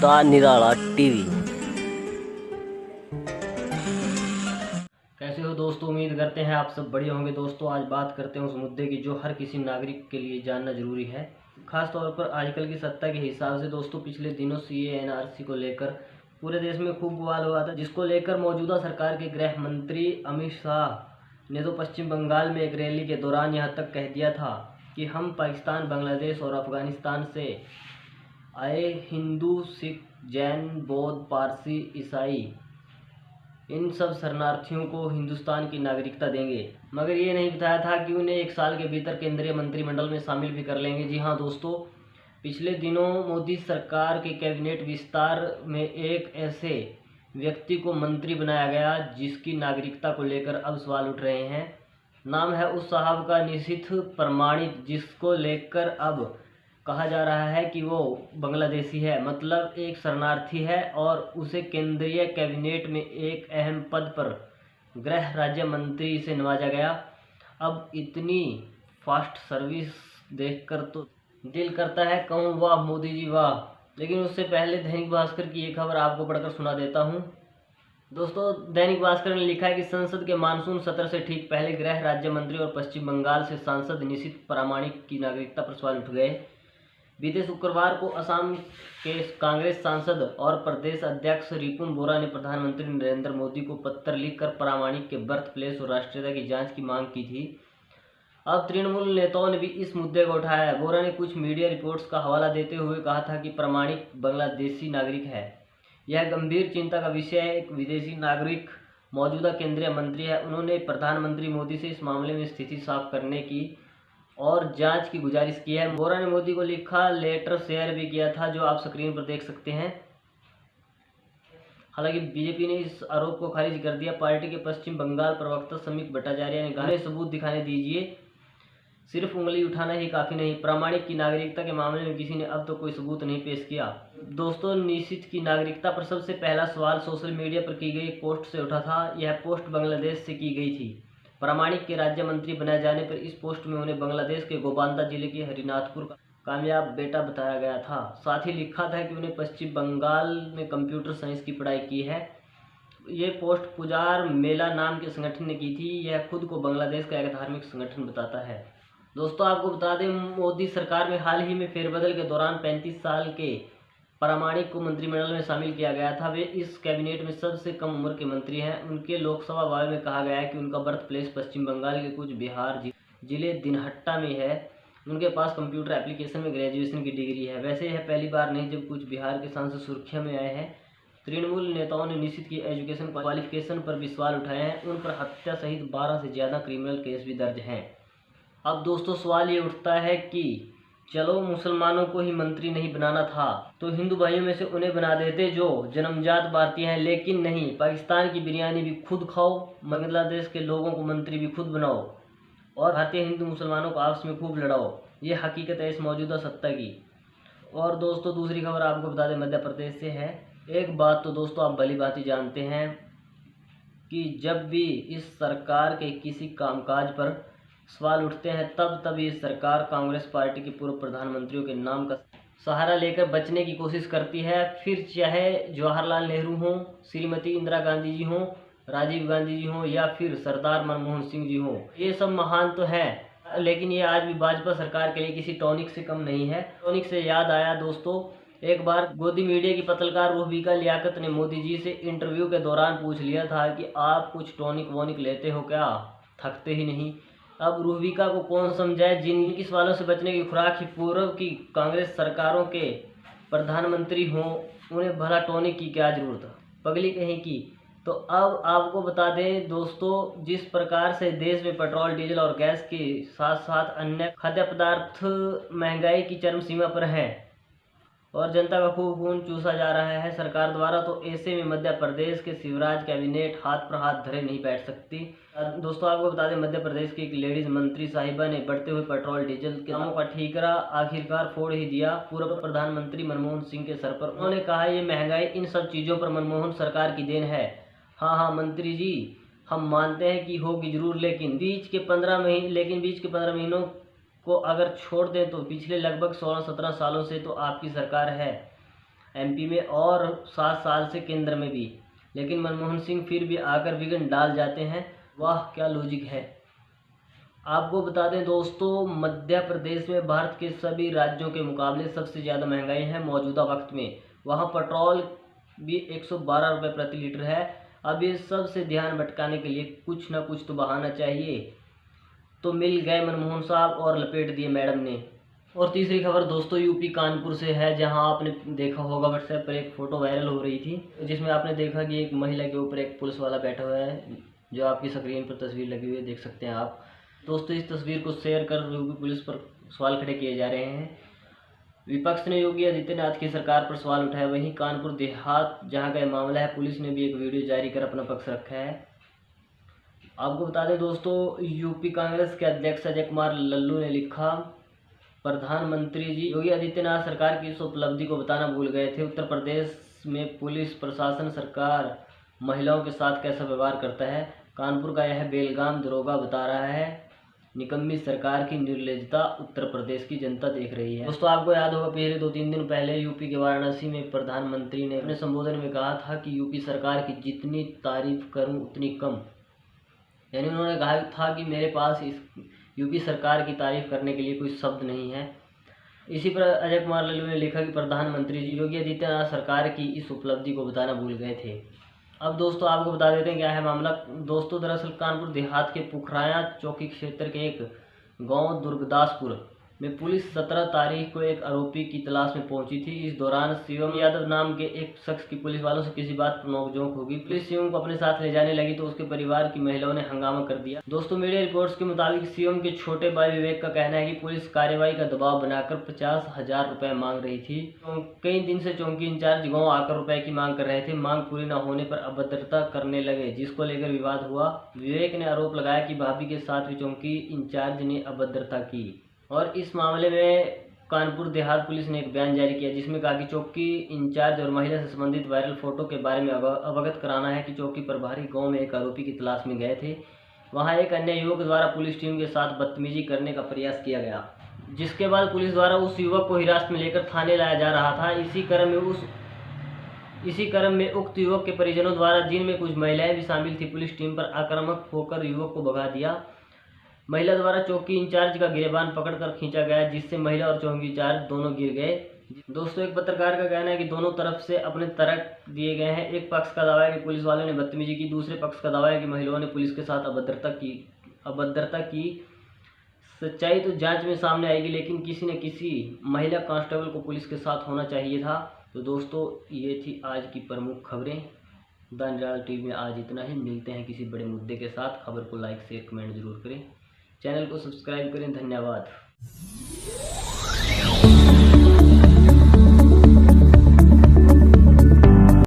The Nirala TV. कैसे हो दोस्तों, उम्मीद करते हैं आप सब बढ़िया होंगे। दोस्तों आज बात करते हैं उस मुद्दे की जो हर किसी नागरिक के लिए जानना जरूरी है, खास तौर पर आजकल की सत्ता के हिसाब से। दोस्तों पिछले दिनों सीए एनआरसी को लेकर पूरे देश में खूब बवाल हुआ था, जिसको लेकर मौजूदा सरकार के गृह मंत्री अमित शाह ने तो पश्चिम बंगाल में एक रैली के दौरान यहां तक कह दिया था कि हम पाकिस्तान, बांग्लादेश और अफगानिस्तान से आए हिंदू, सिख, जैन, बौद्ध, पारसी, ईसाई, इन सब शरणार्थियों को हिंदुस्तान की नागरिकता देंगे। मगर ये नहीं बताया था कि उन्हें 1 साल के भीतर केंद्रीय मंत्रिमंडल में शामिल भी कर लेंगे। जी हाँ दोस्तों, पिछले दिनों मोदी सरकार के कैबिनेट विस्तार में एक ऐसे व्यक्ति को मंत्री बनाया गया जिसकी नागरिकता को लेकर अब सवाल उठ रहे हैं। नाम है उस साहब का निशिथ प्रमाणित, जिसको लेकर अब कहा जा रहा है कि वो बांग्लादेशी है, मतलब एक शरणार्थी है, और उसे केंद्रीय कैबिनेट में एक अहम पद पर गृह राज्य मंत्री से नवाजा गया। अब इतनी फास्ट सर्विस देखकर तो दिल करता है कहूँ वाह मोदी जी वाह। लेकिन उससे पहले दैनिक भास्कर की एक खबर आपको पढ़कर सुना देता हूँ। दोस्तों दैनिक भास्कर ने लिखा है कि संसद के मानसून सत्र से ठीक पहले गृह राज्य मंत्री और पश्चिम बंगाल से सांसद निशिथ प्रामाणिक की नागरिकता पर सवाल उठ गए। बीते शुक्रवार को असम के कांग्रेस सांसद और प्रदेश अध्यक्ष रिपुन बोरा ने प्रधानमंत्री नरेंद्र मोदी को पत्र लिखकर प्रामाणिक के बर्थ प्लेस और राष्ट्रीयता की जांच की मांग की थी। अब तृणमूल नेताओं ने भी इस मुद्दे को उठाया है। बोरा ने कुछ मीडिया रिपोर्ट्स का हवाला देते हुए कहा था कि प्रामाणिक बांग्लादेशी नागरिक है। यह गंभीर चिंता का विषय है। एक विदेशी नागरिक मौजूदा केंद्रीय मंत्री है। उन्होंने प्रधानमंत्री मोदी से इस मामले में स्थिति साफ करने की और जांच की गुजारिश की है। बोरा ने मोदी को लिखा लेटर शेयर भी किया था, जो आप स्क्रीन पर देख सकते हैं। हालांकि बीजेपी ने इस आरोप को खारिज कर दिया। पार्टी के पश्चिम बंगाल प्रवक्ता समीक भट्टाचार्य ने कहा, सबूत दिखाने दीजिए, सिर्फ उंगली उठाना ही काफ़ी नहीं। प्रामाणिक की नागरिकता के मामले में किसी ने अब तक तो कोई सबूत नहीं पेश किया। दोस्तों निशिथ की नागरिकता पर सबसे पहला सवाल सोशल मीडिया पर की गई एक पोस्ट से उठा था। यह पोस्ट बांग्लादेश से की गई थी। प्रामाणिक के राज्य मंत्री बनाए जाने पर इस पोस्ट में उन्हें बांग्लादेश के गोबांदा जिले के हरिनाथपुर का कामयाब बेटा बताया गया था। साथ ही लिखा था कि उन्हें पश्चिम बंगाल में कंप्यूटर साइंस की पढ़ाई की है। ये पोस्ट पुजार मेला नाम के संगठन ने की थी। यह खुद को बांग्लादेश का एक धार्मिक संगठन बताता है। दोस्तों आपको बता दें, मोदी सरकार में हाल ही में फेरबदल के दौरान 35 साल के प्रामाणिक को मंत्रिमंडल में शामिल किया गया था। वे इस कैबिनेट में सबसे कम उम्र के मंत्री हैं। उनके लोकसभा वायु में कहा गया है कि उनका बर्थ प्लेस पश्चिम बंगाल के कुछ बिहार जिले दिनहट्टा में है। उनके पास कंप्यूटर एप्लीकेशन में ग्रेजुएशन की डिग्री है। वैसे यह पहली बार नहीं जब कुछ बिहार के सांसद सुर्खियों में आए हैं। तृणमूल नेताओं ने निशिथ की एजुकेशन क्वालिफिकेशन पर भी सवाल उठाए हैं। उन पर हत्या सहित 12 से ज़्यादा क्रिमिनल केस भी दर्ज हैं। अब दोस्तों सवाल ये उठता है कि चलो मुसलमानों को ही मंत्री नहीं बनाना था तो हिंदू भाइयों में से उन्हें बना देते जो जन्मजात भारतीय हैं। लेकिन नहीं, पाकिस्तान की बिरयानी भी खुद खाओ, बांग्लादेश के लोगों को मंत्री भी खुद बनाओ और भारतीय हिंदू मुसलमानों को आपस में खूब लड़ाओ। ये हकीकत है इस मौजूदा सत्ता की। और दोस्तों दूसरी खबर आपको बता दें, मध्य प्रदेश से है। एक बात तो दोस्तों आप भली भांति जानते हैं कि जब भी इस सरकार के किसी कामकाज पर सवाल उठते हैं तब ये सरकार कांग्रेस पार्टी के पूर्व प्रधानमंत्रियों के नाम का सहारा लेकर बचने की कोशिश करती है। फिर चाहे जवाहरलाल नेहरू हों, श्रीमती इंदिरा गांधी जी हों, राजीव गांधी जी हों या फिर सरदार मनमोहन सिंह जी हों, ये सब महान तो हैं, लेकिन ये आज भी भाजपा सरकार के लिए किसी टॉनिक से कम नहीं है। टॉनिक से याद आया दोस्तों, एक बार गोदी मीडिया की पत्रकार रूहबीका लियाकत ने मोदी जी से इंटरव्यू के दौरान पूछ लिया था कि आप कुछ टॉनिक वॉनिक लेते हो क्या, थकते ही नहीं। अब रूहबीका को कौन समझाए, जिनकी सवालों से बचने की खुराक ही पूर्व की कांग्रेस सरकारों के प्रधानमंत्री हों, उन्हें भला टॉनिक की क्या जरूरत, पगली कहीं की। तो अब आपको बता दें दोस्तों, जिस प्रकार से देश में पेट्रोल, डीजल और गैस के साथ साथ अन्य खाद्य पदार्थ महंगाई की चरम सीमा पर हैं और जनता का खून चूसा जा रहा है सरकार द्वारा, तो ऐसे में मध्य प्रदेश के शिवराज कैबिनेट हाथ पर हाथ धरे नहीं बैठ सकती। दोस्तों आपको बता दें, मध्य प्रदेश की एक लेडीज मंत्री साहिबा ने बढ़ते हुए पेट्रोल डीजल के दामों का ठीकरा आखिरकार फोड़ ही दिया पूर्व प्रधानमंत्री मनमोहन सिंह के सर पर। उन्होंने कहा ये महंगाई इन सब चीज़ों पर मनमोहन सरकार की देन है। हाँ मंत्री जी, हम मानते हैं कि होगी जरूर, लेकिन बीच के 15 महीनों को अगर छोड़ दें तो पिछले लगभग 16-17 सालों से तो आपकी सरकार है। एमपी में और 7 साल से केंद्र में भी, लेकिन मनमोहन सिंह फिर भी आकर विघ्न डाल जाते हैं। वाह क्या लॉजिक है। आपको बता दें दोस्तों, मध्य प्रदेश में भारत के सभी राज्यों के मुकाबले सबसे ज़्यादा महंगाई है मौजूदा वक्त में। वहाँ पेट्रोल भी 112 रुपये प्रति लीटर है। अब ये सब से ध्यान भटकाने के लिए कुछ ना कुछ तो बहाना चाहिए, तो मिल गए मनमोहन साहब और लपेट दिए मैडम ने। और तीसरी खबर दोस्तों यूपी कानपुर से है, जहां आपने देखा होगा व्हाट्सएप पर एक फ़ोटो वायरल हो रही थी, जिसमें आपने देखा कि एक महिला के ऊपर एक पुलिस वाला बैठा हुआ है, जो आपकी स्क्रीन पर तस्वीर लगी हुई है, देख सकते हैं आप दोस्तों। इस तस्वीर को शेयर कर यूपी पुलिस पर सवाल खड़े किए जा रहे हैं। विपक्ष ने योगी आदित्यनाथ की सरकार पर सवाल उठाया। वहीं कानपुर देहात जहां का यह मामला है, पुलिस ने भी एक वीडियो जारी कर अपना पक्ष रखा है। आपको बता दें दोस्तों, यूपी कांग्रेस के अध्यक्ष अजय कुमार लल्लू ने लिखा, प्रधानमंत्री जी योगी आदित्यनाथ सरकार की इस उपलब्धि को बताना भूल गए थे। उत्तर प्रदेश में पुलिस प्रशासन सरकार महिलाओं के साथ कैसा व्यवहार करता है। कानपुर का यह बेलगाम दरोगा बता रहा है, निकम्मी सरकार की निर्लजता उत्तर प्रदेश की जनता देख रही है। दोस्तों आपको याद होगा, पिछले 2-3 दिन पहले यूपी के वाराणसी में प्रधानमंत्री ने अपने संबोधन में कहा था कि यूपी सरकार की जितनी तारीफ करूं उतनी कम। यानी उन्होंने कहा था कि मेरे पास इस यूपी सरकार की तारीफ करने के लिए कोई शब्द नहीं है। इसी पर अजय कुमार लल्लू ने लिखा कि प्रधानमंत्री जी योगी आदित्यनाथ सरकार की इस उपलब्धि को बताना भूल गए थे। अब दोस्तों आपको बता देते हैं क्या है मामला। दोस्तों दरअसल कानपुर देहात के पुखराया चौकी क्षेत्र के एक गांव दुर्गदासपुर में पुलिस 17 तारीख को एक आरोपी की तलाश में पहुंची थी। इस दौरान शिवम यादव नाम के एक शख्स की पुलिस वालों से किसी बात पर नोकझोंक होगी। पुलिस शिवम को अपने साथ ले जाने लगी तो उसके परिवार की महिलाओं ने हंगामा कर दिया। दोस्तों मीडिया रिपोर्ट्स के मुताबिक शिवम के छोटे भाई विवेक का कहना है कि पुलिस कार्रवाई का दबाव बनाकर 50,000 रुपये मांग रही थी। कई दिन से चौकी इंचार्ज गाँव आकर रुपए की मांग कर रहे थे। मांग पूरी न होने पर अभद्रता करने लगे, जिसको लेकर विवाद हुआ। विवेक ने आरोप लगाया कि भाभी के साथ भी चौकी इंचार्ज ने अभद्रता की और इस मामले में कानपुर देहात पुलिस ने एक बयान जारी किया, जिसमें कहा कि चौकी इंचार्ज और महिला से संबंधित वायरल फोटो के बारे में अवगत कराना है कि चौकी प्रभारी गांव में एक आरोपी की तलाश में गए थे। वहां एक अन्य युवक द्वारा पुलिस टीम के साथ बदतमीजी करने का प्रयास किया गया, जिसके बाद पुलिस द्वारा उस युवक को हिरासत में लेकर थाने लाया जा रहा था। इसी क्रम में उक्त युवक के परिजनों द्वारा, जिनमें कुछ महिलाएं भी शामिल थी, पुलिस टीम पर आक्रामक होकर युवक को भगा दिया। महिला द्वारा चौकी इंचार्ज का गिरेबान पकड़कर खींचा गया, जिससे महिला और चौकी इंचार्ज दोनों गिर गए। दोस्तों एक पत्रकार का कहना है कि दोनों तरफ से अपने तर्क दिए गए हैं। एक पक्ष का दावा है कि पुलिस वालों ने बदतमीजी की, दूसरे पक्ष का दावा है कि महिलाओं ने पुलिस के साथ अभद्रता की। सच्चाई तो जांच में सामने आएगी, लेकिन किसी न किसी महिला कांस्टेबल को पुलिस के साथ होना चाहिए था। तो दोस्तों ये थी आज की प्रमुख खबरें। द निराला टीवी में आज इतना ही। मिलते हैं किसी बड़े मुद्दे के साथ। खबर को लाइक शेयर कमेंट जरूर करें, चैनल को सब्सक्राइब करें। धन्यवाद।